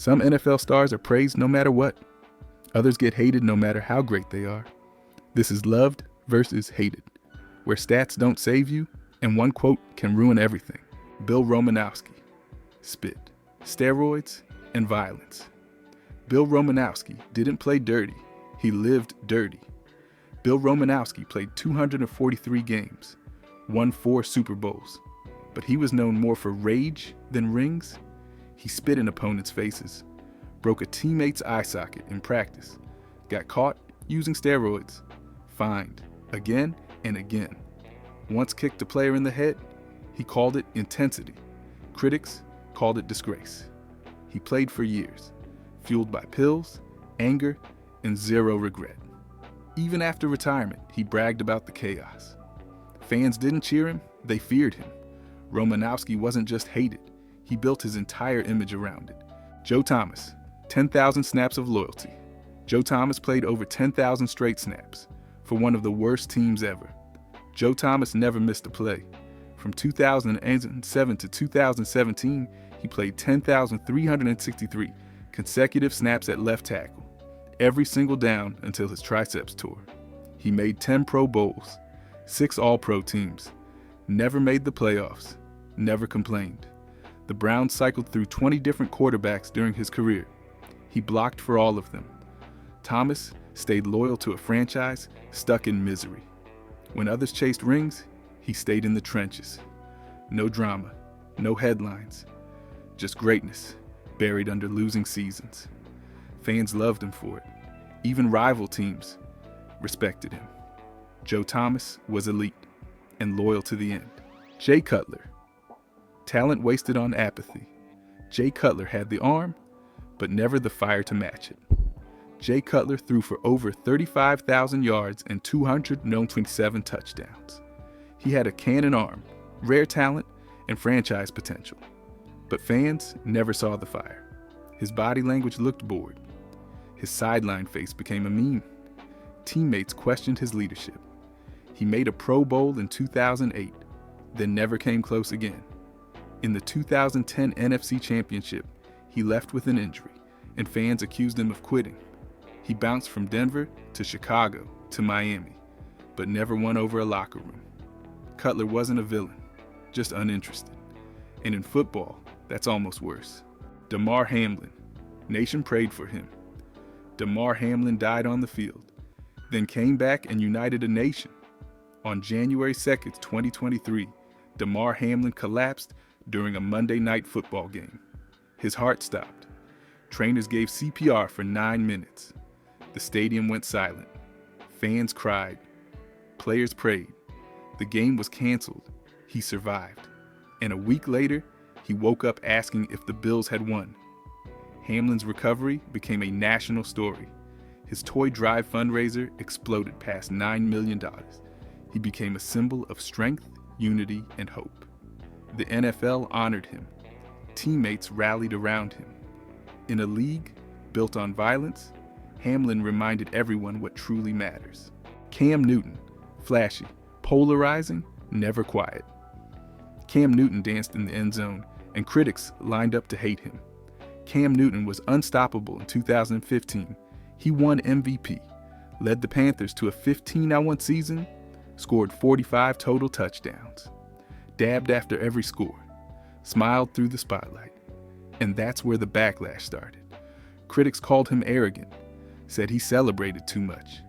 Some NFL stars are praised no matter what. Others get hated no matter how great they are. This is loved versus hated, where stats don't save you and one quote can ruin everything. Bill Romanowski. Spit, steroids, and violence. Bill Romanowski didn't play dirty, he lived dirty. Bill Romanowski played 243 games, won 4 Super Bowls, but he was known more for rage than rings. He spit in opponents' faces, broke a teammate's eye socket in practice, got caught using steroids, fined again and again. Once kicked a player in the head, he called it intensity. Critics called it disgrace. He played for years, fueled by pills, anger, and zero regret. Even after retirement, he bragged about the chaos. Fans didn't cheer him, they feared him. Romanowski wasn't just hated, he built his entire image around it. Joe Thomas, 10,000 snaps of loyalty. Joe Thomas played over 10,000 straight snaps for one of the worst teams ever. Joe Thomas never missed a play. From 2007 to 2017, he played 10,363 consecutive snaps at left tackle, every single down until his triceps tore. He made 10 Pro Bowls, 6 All-Pro teams, never made the playoffs, never complained. The Browns cycled through 20 different quarterbacks during his career. He blocked for all of them. Thomas stayed loyal to a franchise stuck in misery. When others chased rings, he stayed in the trenches. No drama, no headlines, just greatness buried under losing seasons. Fans loved him for it. Even rival teams respected him. Joe Thomas was elite and loyal to the end. Jay Cutler. Talent wasted on apathy. Jay Cutler had the arm, but never the fire to match it. Jay Cutler threw for over 35,000 yards and 227 touchdowns. He had a cannon arm, rare talent, and franchise potential. But fans never saw the fire. His body language looked bored. His sideline face became a meme. Teammates questioned his leadership. He made a Pro Bowl in 2008, then never came close again. In the 2010 NFC Championship, he left with an injury, and fans accused him of quitting. He bounced from Denver to Chicago to Miami, but never won over a locker room. Cutler wasn't a villain, just uninterested. And in football, that's almost worse. Damar Hamlin. Nation prayed for him. Damar Hamlin died on the field, then came back and united a nation. On January 2nd, 2023, Damar Hamlin collapsed during a Monday Night Football game. His heart stopped. Trainers gave CPR for 9 minutes. The stadium went silent. Fans cried. Players prayed. The game was canceled. He survived. And a week later, he woke up asking if the Bills had won. Hamlin's recovery became a national story. His toy drive fundraiser exploded past $9 million. He became a symbol of strength, unity, and hope. The NFL honored him. Teammates rallied around him. In a league built on violence, Hamlin reminded everyone what truly matters. Cam Newton, flashy, polarizing, never quiet. Cam Newton danced in the end zone, and critics lined up to hate him. Cam Newton was unstoppable in 2015. He won MVP, led the Panthers to a 15-1 season, scored 45 total touchdowns, dabbed after every score, smiled through the spotlight. And that's where the backlash started. Critics called him arrogant, said he celebrated too much.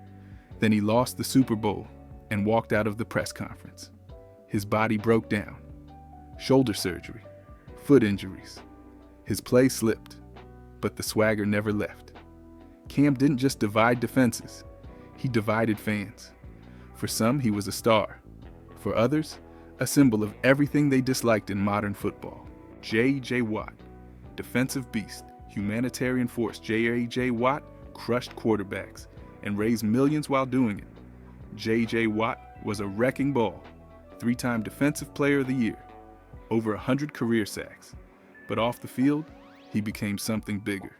Then he lost the Super Bowl and walked out of the press conference. His body broke down. Shoulder surgery, foot injuries. His play slipped, but the swagger never left. Cam didn't just divide defenses, he divided fans. For some, he was a star. For others, a symbol of everything they disliked in modern football. J.J. Watt, defensive beast, humanitarian force. J.J. Watt crushed quarterbacks and raised millions while doing it. J.J. Watt was a wrecking ball, 3-time Defensive Player of the Year, over 100 career sacks. But off the field, he became something bigger.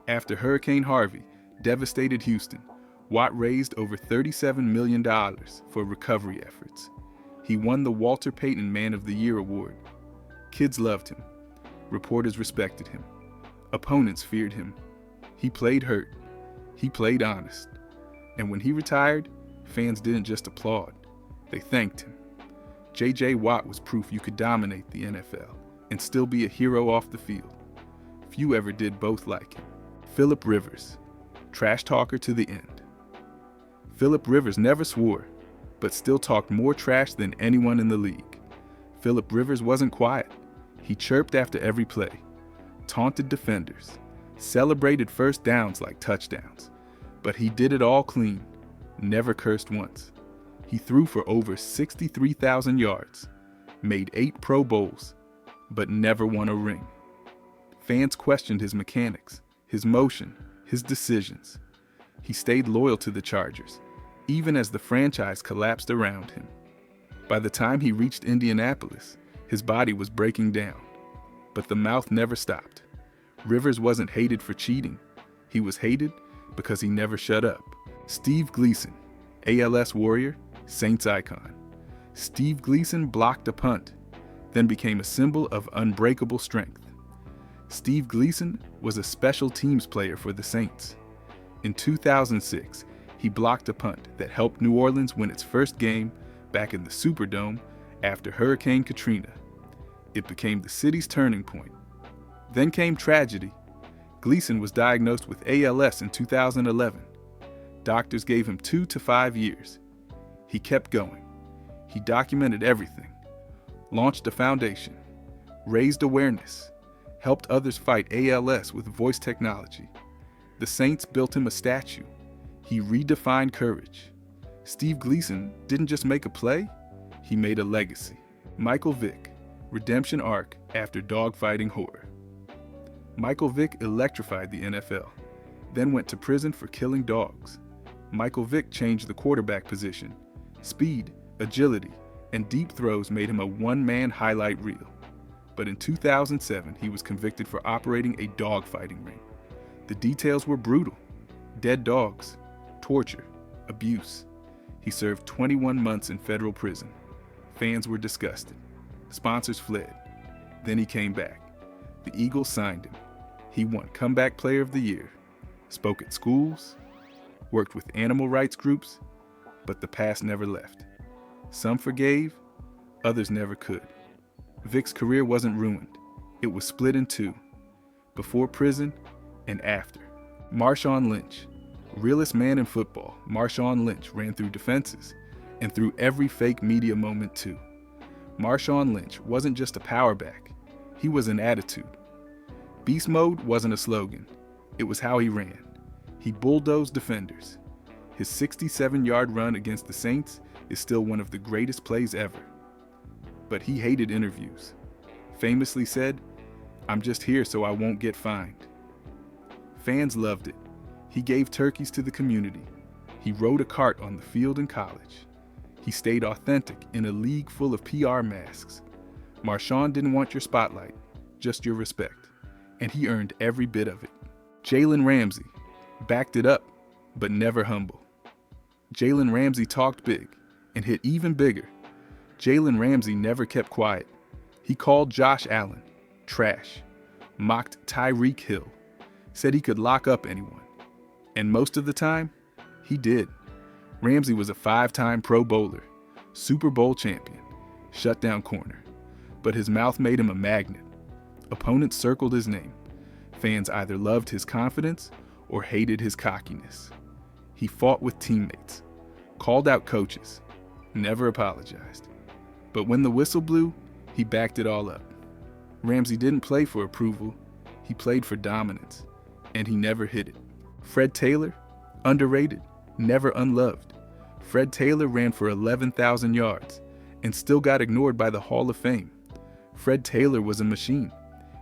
After Hurricane Harvey devastated Houston, Watt raised over $37 million for recovery efforts. He won the Walter Payton Man of the Year award. Kids loved him. Reporters respected him. Opponents feared him. He played hurt. He played honest. And when he retired, fans didn't just applaud. They thanked him. J.J. Watt was proof you could dominate the NFL and still be a hero off the field. Few ever did both like him. Philip Rivers, trash talker to the end. Philip Rivers never swore, but still talked more trash than anyone in the league. Philip Rivers wasn't quiet. He chirped after every play, taunted defenders, celebrated first downs like touchdowns. But he did it all clean, never cursed once. He threw for over 63,000 yards, made 8 Pro Bowls, but never won a ring. Fans questioned his mechanics, his motion, his decisions. He stayed loyal to the Chargers, even as the franchise collapsed around him. By the time he reached Indianapolis, his body was breaking down, but the mouth never stopped. Rivers wasn't hated for cheating. He was hated because he never shut up. Steve Gleason, ALS warrior, Saints icon. Steve Gleason blocked a punt, then became a symbol of unbreakable strength. Steve Gleason was a special teams player for the Saints. In 2006, he blocked a punt that helped New Orleans win its first game back in the Superdome after Hurricane Katrina. It became the city's turning point. Then came tragedy. Gleason was diagnosed with ALS in 2011. Doctors gave him 2 to 5 years. He kept going. He documented everything, launched a foundation, raised awareness, helped others fight ALS with voice technology. The Saints built him a statue. He redefined courage. Steve Gleason didn't just make a play, he made a legacy. Michael Vick, redemption arc after dogfighting horror. Michael Vick electrified the NFL, then went to prison for killing dogs. Michael Vick changed the quarterback position. Speed, agility, and deep throws made him a one-man highlight reel. But in 2007, he was convicted for operating a dogfighting ring. The details were brutal. Dead dogs, torture, abuse. He served 21 months in federal prison. Fans were disgusted. Sponsors fled. Then he came back. The Eagles signed him. He won Comeback Player of the Year, spoke at schools, worked with animal rights groups, but the past never left. Some forgave, others never could. Vick's career wasn't ruined. It was split in two, before prison and after. Marshawn Lynch, realest man in football, Marshawn Lynch ran through defenses and through every fake media moment too. Marshawn Lynch wasn't just a power back, he was an attitude. Beast mode wasn't a slogan, it was how he ran. He bulldozed defenders. His 67-yard run against the Saints is still one of the greatest plays ever. But he hated interviews. Famously said, "I'm just here so I won't get fined." Fans loved it. He gave turkeys to the community. He rode a cart on the field in college. He stayed authentic in a league full of PR masks. Marshawn didn't want your spotlight, just your respect. And he earned every bit of it. Jalen Ramsey backed it up, but never humble. Jalen Ramsey talked big and hit even bigger. Jalen Ramsey never kept quiet. He called Josh Allen trash, mocked Tyreek Hill, said he could lock up anyone. And most of the time, he did. Ramsey was a 5-time Pro Bowler, Super Bowl champion, shutdown corner. But his mouth made him a magnet. Opponents circled his name. Fans either loved his confidence or hated his cockiness. He fought with teammates, called out coaches, never apologized. But when the whistle blew, he backed it all up. Ramsey didn't play for approval, he played for dominance, and he never hid it. Fred Taylor, underrated, never unloved. Fred Taylor ran for 11,000 yards and still got ignored by the Hall of Fame. Fred Taylor was a machine.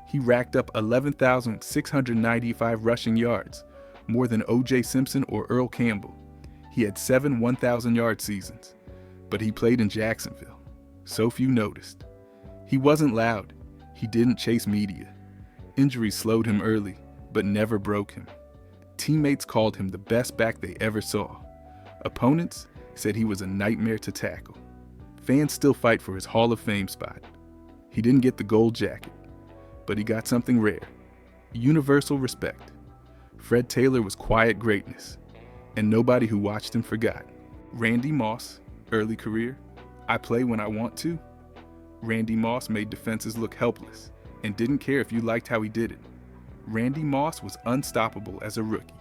He racked up 11,695 rushing yards, more than O.J. Simpson or Earl Campbell. He had 7 1,000-yard seasons, but he played in Jacksonville. So few noticed. He wasn't loud. He didn't chase media. Injuries slowed him early, but never broke him. Teammates called him the best back they ever saw. Opponents said he was a nightmare to tackle. Fans still fight for his Hall of Fame spot. He didn't get the gold jacket, but he got something rare, Universal respect. Fred Taylor was quiet greatness, and nobody who watched him forgot. Randy Moss, early career, I play when I want to. Randy Moss made defenses look helpless and didn't care if you liked how he did it. Randy Moss was unstoppable as a rookie.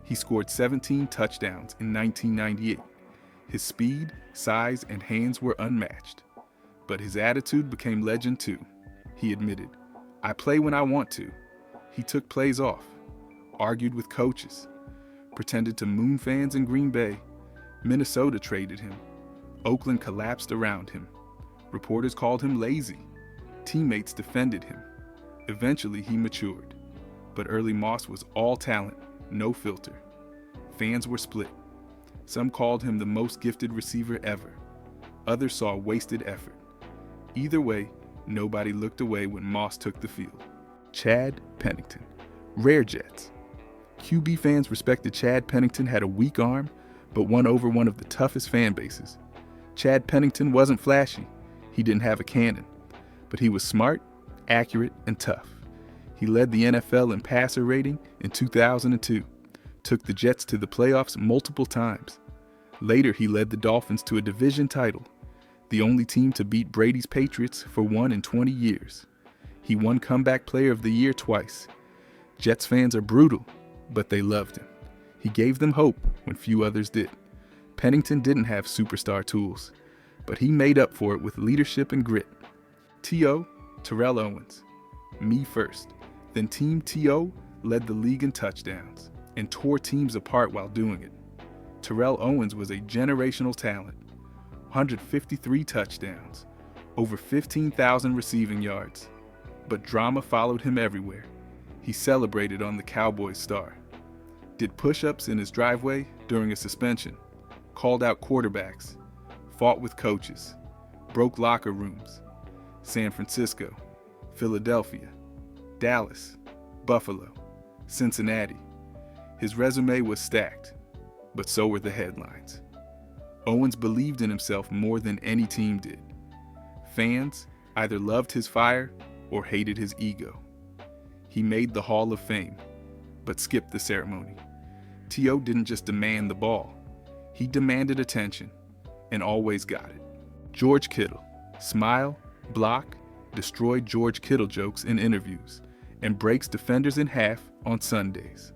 He scored 17 touchdowns in 1998. His speed, size, and hands were unmatched. But his attitude became legend too. He admitted, "I play when I want to." He took plays off, argued with coaches, pretended to moon fans in Green Bay. Minnesota traded him. Oakland collapsed around him. Reporters called him lazy. Teammates defended him. Eventually he matured. But early Moss was all talent, no filter. Fans were split. Some called him the most gifted receiver ever. Others saw wasted effort. Either way, nobody looked away when Moss took the field. Chad Pennington. Rare Jets. QB fans respected Chad Pennington had a weak arm, but won over one of the toughest fan bases. Chad Pennington wasn't flashy. He didn't have a cannon. But he was smart, accurate, and tough. He led the NFL in passer rating in 2002, took the Jets to the playoffs multiple times. Later, he led the Dolphins to a division title, the only team to beat Brady's Patriots for one in 20 years. He won Comeback Player of the Year twice. Jets fans are brutal, but they loved him. He gave them hope when few others did. Pennington didn't have superstar tools, but he made up for it with leadership and grit. T.O. Terrell Owens. Me first. Then Team T.O. led the league in touchdowns and tore teams apart while doing it. Terrell Owens was a generational talent. 153 touchdowns, over 15,000 receiving yards. But drama followed him everywhere. He celebrated on the Cowboys star. Did push-ups in his driveway during a suspension. Called out quarterbacks. Fought with coaches. Broke locker rooms. San Francisco, Philadelphia, Dallas, Buffalo, Cincinnati. His resume was stacked, but so were the headlines. Owens believed in himself more than any team did. Fans either loved his fire or hated his ego. He made the Hall of Fame, but skipped the ceremony. T.O. didn't just demand the ball. He demanded attention, and always got it. George Kittle. Smile, block, destroyed George Kittle jokes in interviews, and breaks defenders in half on Sundays.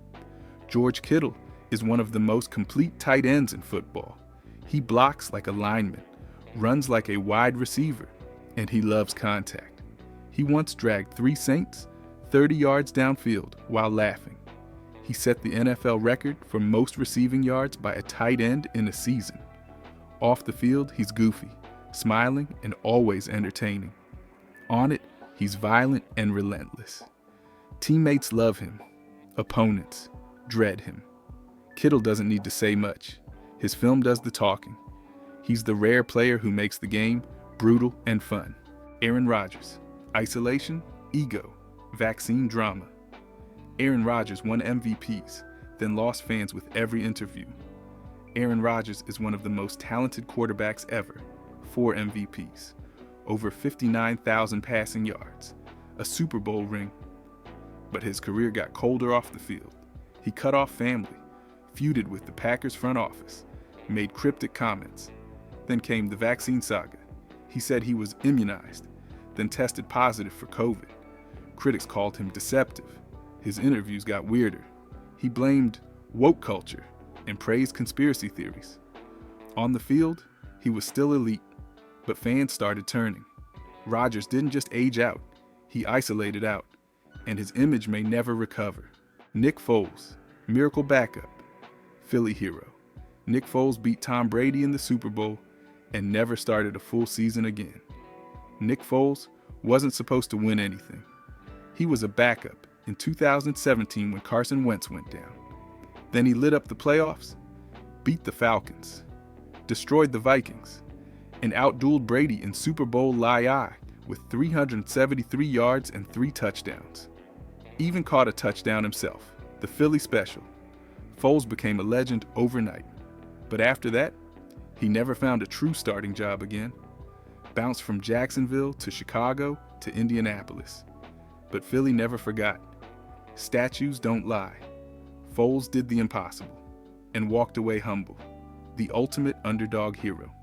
George Kittle is one of the most complete tight ends in football. He blocks like a lineman, runs like a wide receiver, and he loves contact. He once dragged 3 Saints 30 yards downfield while laughing. He set the NFL record for most receiving yards by a tight end in a season. Off the field, he's goofy, smiling, and always entertaining. On it, he's violent and relentless. Teammates love him. Opponents dread him. Kittle doesn't need to say much. His film does the talking. He's the rare player who makes the game brutal and fun. Aaron Rodgers. Isolation, ego, vaccine drama. Aaron Rodgers won MVPs, then lost fans with every interview. Aaron Rodgers is one of the most talented quarterbacks ever. 4 MVPs, over 59,000 passing yards, a Super Bowl ring. But his career got colder off the field. He cut off family, feuded with the Packers front office, made cryptic comments. Then came the vaccine saga. He said he was immunized, then tested positive for COVID. Critics called him deceptive. His interviews got weirder. He blamed woke culture and praised conspiracy theories. On the field, he was still elite, but fans started turning. Rodgers didn't just age out, he isolated out, and his image may never recover. Nick Foles, miracle backup, Philly hero. Nick Foles beat Tom Brady in the Super Bowl and never started a full season again. Nick Foles wasn't supposed to win anything. He was a backup in 2017 when Carson Wentz went down. Then he lit up the playoffs, beat the Falcons, destroyed the Vikings, and outdueled Brady in Super Bowl lie with 373 yards and 3 touchdowns. Even caught a touchdown himself, the Philly special. Foles became a legend overnight. But after that, he never found a true starting job again. Bounced from Jacksonville to Chicago to Indianapolis. But Philly never forgot. Statues don't lie. Foles did the impossible and walked away humble, the ultimate underdog hero.